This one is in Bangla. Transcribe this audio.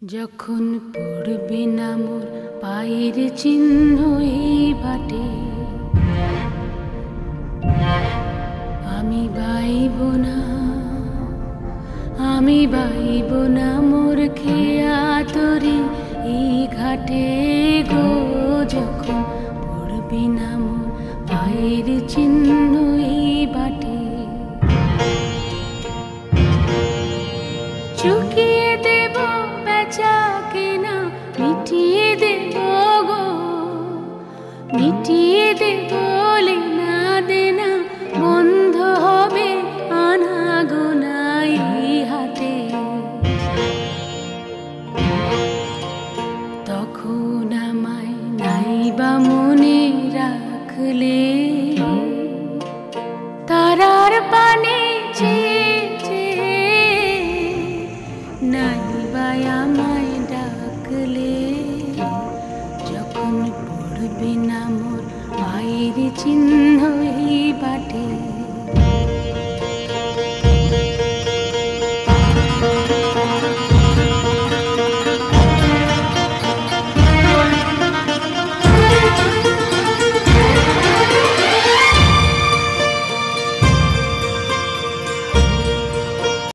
যখন পড়বে না মোর পায়ের চিহ্ন এই বাটে, আমি বাইব না, আমি বাইব না মোর খেয়া তরি এই ঘাটে গো। যখন পড়বে না মোর পায়ের চিহ্ন এই বাটে, চুকিয়ে দেব বেচা কেনা, মিটিয়ে দেব গো, মিটিয়ে দেব লেনা দেনা, বন্ধ হবে আনাগোনা এই হাটে। তখন আমায় নাইবা মনে রাখলে, তারার পানে নাইবা আমায় ডাকলে, যখন পড়বে না মোর পায়ের চিহ্ন এই বাটে।